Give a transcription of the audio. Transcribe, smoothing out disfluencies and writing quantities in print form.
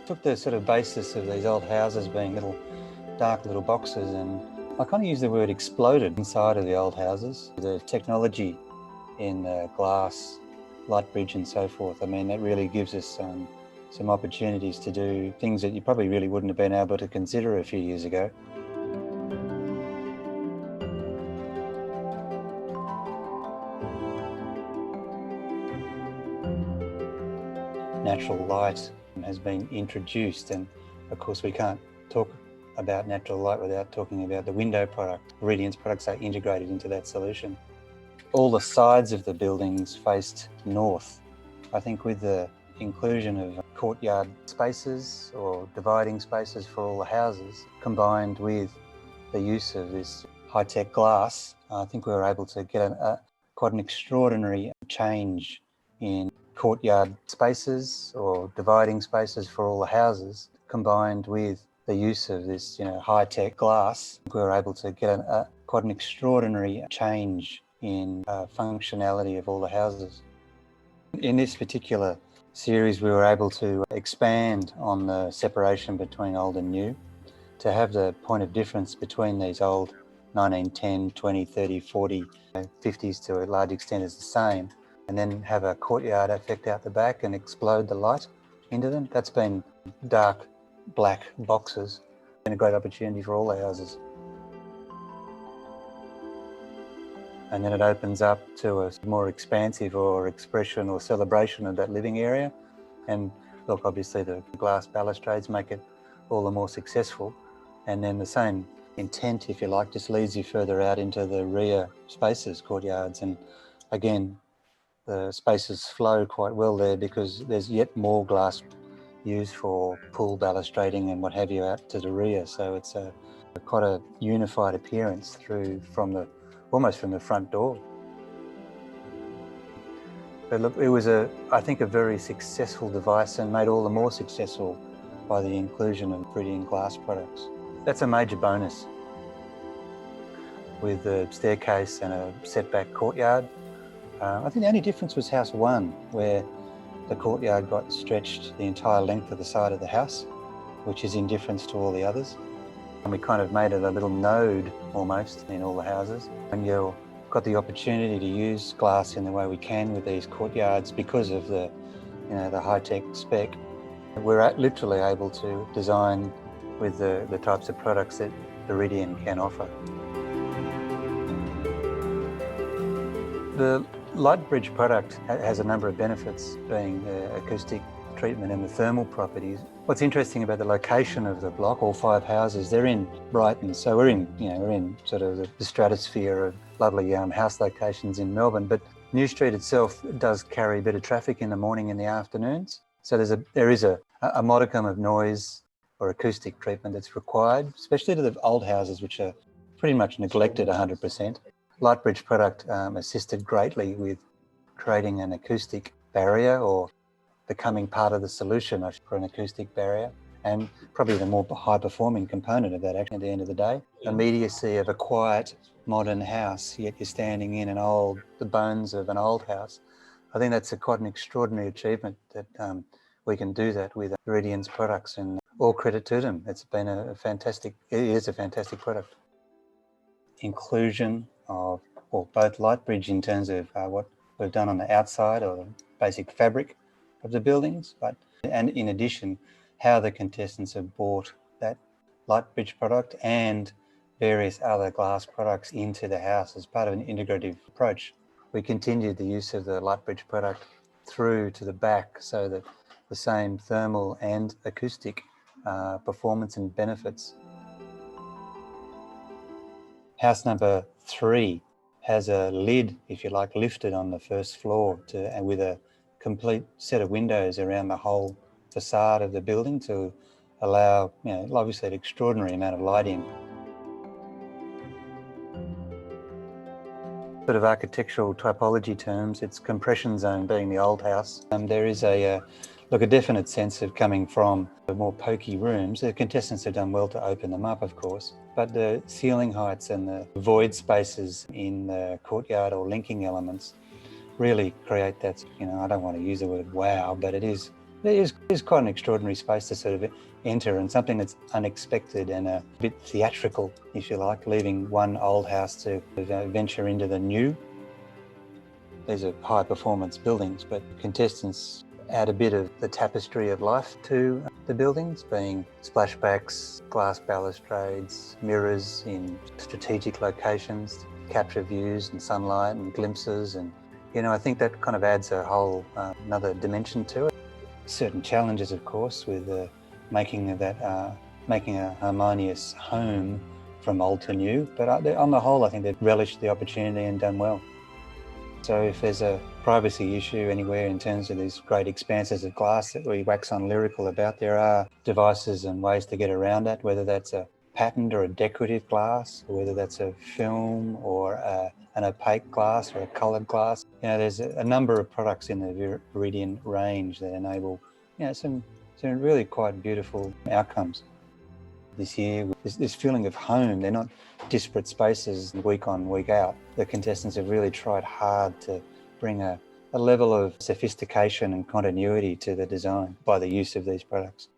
Took the sort of basis of these old houses being dark little boxes, and I kind of use the word exploded inside of the old houses. The technology in glass, light bridge and so forth, I mean, that really gives us some opportunities to do things that you probably really wouldn't have been able to consider a few years ago. Natural light has been introduced, and of course we can't talk about natural light without talking about the window product. Radiance products are integrated into that solution. All the sides of the buildings faced north. I think with the inclusion of courtyard spaces or dividing spaces for all the houses, combined with the use of this high-tech glass, I think we were able to get quite an extraordinary change in courtyard spaces or dividing spaces for all the houses, combined with the use of this high-tech glass. We were able to get quite an extraordinary change in functionality of all the houses. In this particular series, we were able to expand on the separation between old and new, to have the point of difference between these old 1910, 20, 30, 40, 50s to a large extent is the same, and then have a courtyard effect out the back and explode the light into them. That's been dark black boxes. Been a great opportunity for all the houses. And then it opens up to a more expansive or expression or celebration of that living area. And look, obviously the glass balustrades make it all the more successful. And then the same intent, if you like, just leads you further out into the rear spaces, courtyards. And again, the spaces flow quite well there because there's yet more glass used for pool balustrading and what have you out to the rear. So it's quite a unified appearance almost from the front door. But look, it was I think a very successful device, and made all the more successful by the inclusion of Brighton glass products. That's a major bonus. With the staircase and a setback courtyard, I think the only difference was house one, where the courtyard got stretched the entire length of the side of the house, which is in difference to all the others. And we kind of made it a little node almost in all the houses. And you've got the opportunity to use glass in the way we can with these courtyards because of the high-tech spec. We're literally able to design with the types of products that Brighton can offer. The light bridge product has a number of benefits, being the acoustic treatment and the thermal properties. What's interesting about the location of the block, all 5 houses, they're in Brighton, so we're in sort of the stratosphere of lovely house locations in Melbourne. But New Street itself does carry a bit of traffic in the morning and the afternoons, so there is a modicum of noise or acoustic treatment that's required, especially to the old houses, which are pretty much neglected 100%. Lightbridge product assisted greatly with creating an acoustic barrier, or becoming part of the solution for an acoustic barrier, and probably the more high-performing component of that actually at the end of the day. The immediacy of a quiet, modern house, yet you're standing in the bones of an old house. I think that's quite an extraordinary achievement that we can do that with Brighton's products, and all credit to them. It is a fantastic product. Inclusion of both Lightbridge in terms of what we've done on the outside or the basic fabric of the buildings, and in addition, how the contestants have bought that Lightbridge product and various other glass products into the house as part of an integrative approach. We continued the use of the Lightbridge product through to the back so that the same thermal and acoustic performance and benefits. House number 3 has a lid, if you like, lifted on the first floor and with a complete set of windows around the whole facade of the building to allow, obviously an extraordinary amount of light in. Sort of architectural typology terms, its compression zone being the old house. There is a definite sense of coming from the more pokey rooms. The contestants have done well to open them up, of course, but the ceiling heights and the void spaces in the courtyard or linking elements really create that, I don't want to use the word wow, but it is It is quite an extraordinary space to sort of enter, and something that's unexpected and a bit theatrical, if you like, leaving one old house to venture into the new. These are high performance buildings, but contestants add a bit of the tapestry of life to the buildings, being splashbacks, glass balustrades, mirrors in strategic locations to capture views and sunlight and glimpses. And, I think that kind of adds a whole another dimension to it. Certain challenges, of course, with making a harmonious home from old to new, but on the whole, I think they've relished the opportunity and done well. So if there's a privacy issue anywhere in terms of these great expanses of glass that we wax on lyrical about, there are devices and ways to get around that, whether that's a patterned or a decorative glass, or whether that's a film or an opaque glass or a coloured glass. There's a number of products in the Viridian range that enable some really quite beautiful outcomes. This year, this feeling of home, they're not disparate spaces week on, week out. The contestants have really tried hard to bring a level of sophistication and continuity to the design by the use of these products.